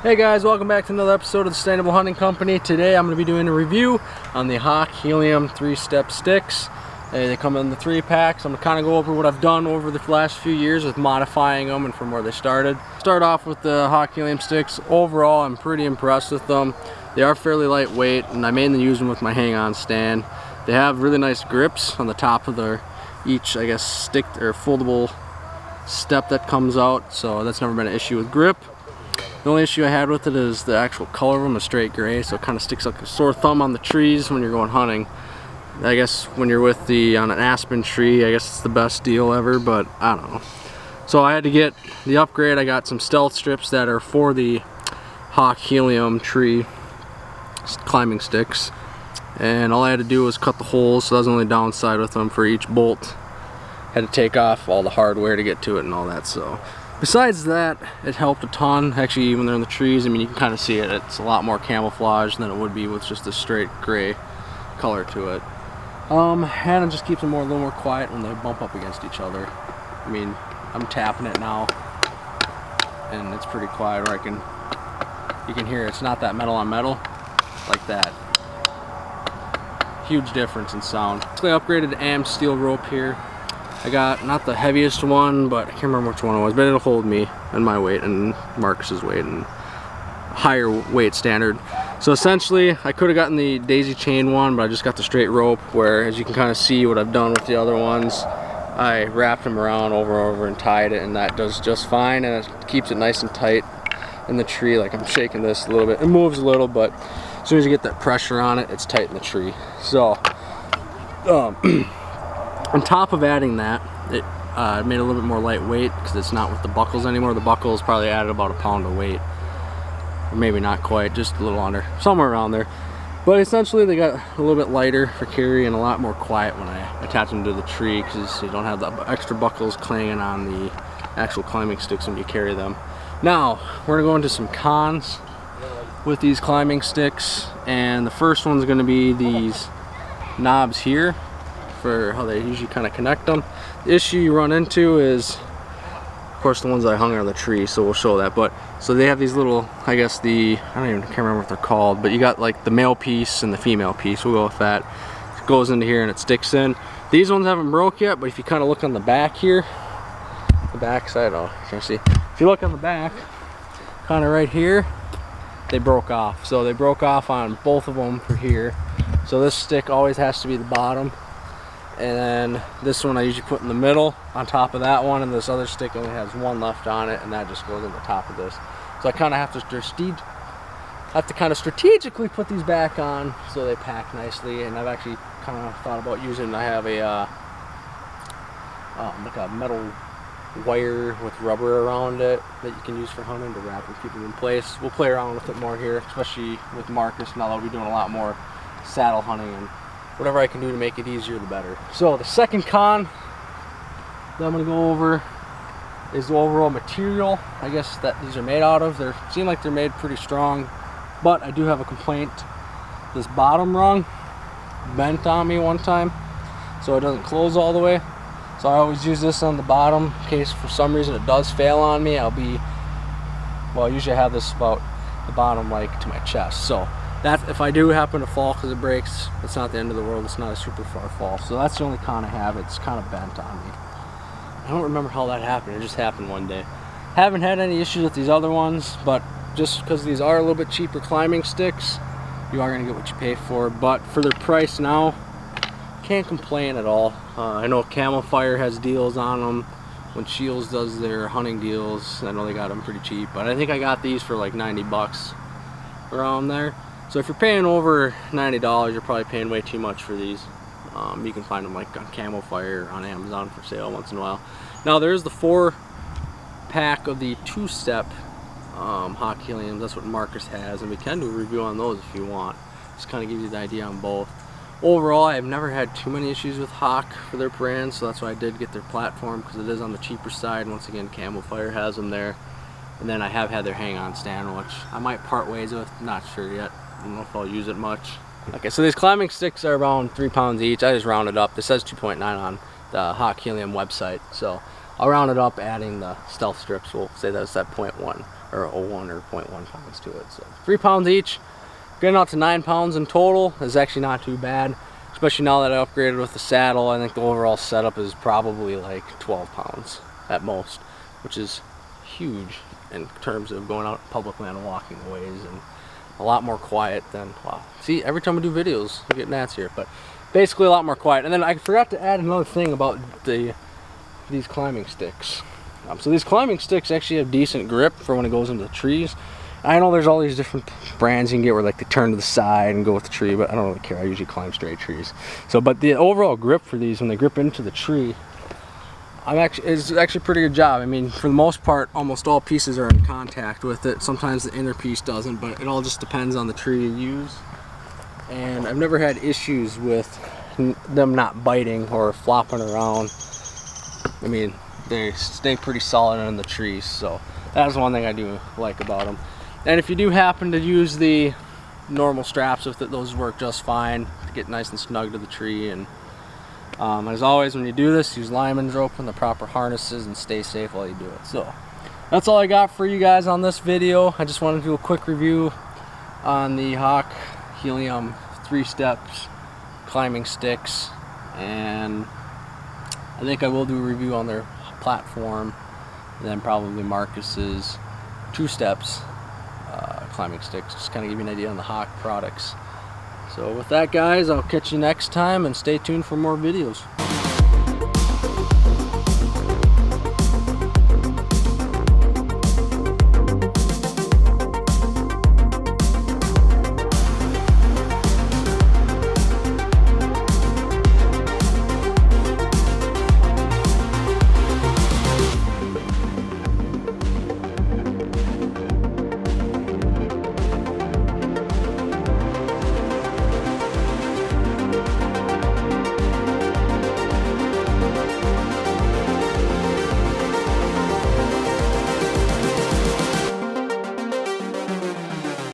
Hey guys, welcome back to another episode of the Sustainable Hunting Company. Today I'm going to be doing a review on the Hawk Helium 3-step sticks. They come in the 3-packs. I'm going to kind of go over what I've done over the last few years with modifying them and from where they started. Start off with the Hawk Helium sticks. Overall, I'm pretty impressed with them. They are fairly lightweight, and I mainly use them with my hang-on stand. They have really nice grips on the top of their each, I guess, stick or foldable step that comes out, so that's never been an issue with grip. The only issue I had with it is the actual color of them is straight gray, so it kind of sticks like a sore thumb on the trees when you're going hunting. I guess when you're with on an aspen tree, I guess it's the best deal ever, but I don't know. So I had to get the upgrade. I got some stealth strips that are for the Hawk Helium tree climbing sticks, and all I had to do was cut the holes, so that was the only downside with them for each bolt. Had to take off all the hardware to get to it and all that, so. Besides that, it helped a ton. Actually, when they're in the trees, I mean, you can kind of see it. It's a lot more camouflage than it would be with just a straight gray color to it. And it just keeps them a little more quiet when they bump up against each other. I mean, I'm tapping it now, and it's pretty quiet. Or you can hear it's not that metal on metal like that. Huge difference in sound. So I upgraded the AM steel rope here. I got not the heaviest one, but I can't remember which one it was, but it'll hold me and my weight and Marcus's weight and higher weight standard. So essentially, I could have gotten the daisy chain one, but I just got the straight rope, where as you can kind of see what I've done with the other ones, I wrapped them around over and tied it, and that does just fine, and it keeps it nice and tight in the tree. Like I'm shaking this a little bit. It moves a little, but as soon as you get that pressure on it, it's tight in the tree. So, on top of adding that, it made it a little bit more lightweight because it's not with the buckles anymore. The buckles probably added about a pound of weight. Or maybe not quite, just a little under, somewhere around there. But essentially they got a little bit lighter for carry and a lot more quiet when I attach them to the tree, because you don't have the extra buckles clanging on the actual climbing sticks when you carry them. Now, we're going to go into some cons with these climbing sticks, and the first one's going to be these knobs here, for how they usually kind of connect them. The issue you run into is, of course, the ones I hung on the tree, so we'll show that. But so they have these little, I guess can't remember what they're called, but you got like the male piece and the female piece. We'll go with that. It goes into here and it sticks in. These ones haven't broke yet, but if you kind of look on the back here, the back side, oh, you can see. If you look on the back, kind of right here, they broke off. So they broke off on both of them for here. So this stick always has to be the bottom. And then this one I usually put in the middle on top of that one, and this other stick only has one left on it, and that just goes in the top of this. So I kind of have to kind of strategically put these back on so they pack nicely. And I've actually kind of thought about using, I have like a metal wire with rubber around it that you can use for hunting to wrap and keep them in place. We'll play around with it more here, especially with Marcus now that we'll be doing a lot more saddle hunting, and whatever I can do to make it easier, the better. So the second con that I'm going to go over is the overall material, I guess, that these are made out of. They seem like they're made pretty strong, but I do have a complaint. This bottom rung bent on me one time, so it doesn't close all the way. So I always use this on the bottom in case for some reason it does fail on me. I usually have this about the bottom, like to my chest. So that if I do happen to fall because it breaks, it's not the end of the world. It's not a super far fall. So that's the only con I have. It's kind of bent on me. I don't remember how that happened. It just happened one day. Haven't had any issues with these other ones, but just because these are a little bit cheaper climbing sticks, you are going to get what you pay for. But for their price now, can't complain at all. I know Camel Fire has deals on them. When Shields does their hunting deals, I know they got them pretty cheap. But I think I got these for like 90 bucks around there. So if you're paying over $90, you're probably paying way too much for these. You can find them like on Camel Fire on Amazon for sale once in a while. Now there's the 4-pack of the 2-step Hawk Heliums. That's what Marcus has, and we can do a review on those if you want. Just kind of give you the idea on both. Overall, I've never had too many issues with Hawk for their brand, so that's why I did get their platform, because it is on the cheaper side. Once again, Camel Fire has them there. And then I have had their hang-on stand, which I might part ways with, not sure yet. I don't know if I'll use it much. Okay, so these climbing sticks are around 3 pounds each. I just rounded up. This says 2.9 on the Hawk Helium website, so I'll round it up, adding the stealth strips. We'll say that's at 0.1. or 0.1 or 0.1 pounds to it. So 3 pounds each, getting out to 9 pounds in total is actually not too bad, especially now that I upgraded with the saddle. I think the overall setup is probably like 12 pounds at most, which is huge in terms of going out public land and walking ways, and a lot more quiet than, wow, see, every time we do videos we get gnats here, but basically a lot more quiet. And then I forgot to add another thing about these climbing sticks. So these climbing sticks actually have decent grip for when it goes into the trees. I know there's all these different brands you can get where like they turn to the side and go with the tree, but I don't really care. I usually climb straight trees. So, but the overall grip for these, when they grip into the tree, it's actually a pretty good job. I mean, for the most part, almost all pieces are in contact with it. Sometimes the inner piece doesn't, but it all just depends on the tree you use. And I've never had issues with them not biting or flopping around. I mean, they stay pretty solid in the trees, so that's one thing I do like about them. And if you do happen to use the normal straps with it, those work just fine to get nice and snug to the tree. And as always, when you do this, use lineman's rope and the proper harnesses and stay safe while you do it. So that's all I got for you guys on this video. I just wanted to do a quick review on the Hawk Helium 3 steps climbing sticks, and I think I will do a review on their platform, and then probably Marcus's 2 steps climbing sticks, just kind of give you an idea on the Hawk products. So with that, guys, I'll catch you next time, and stay tuned for more videos.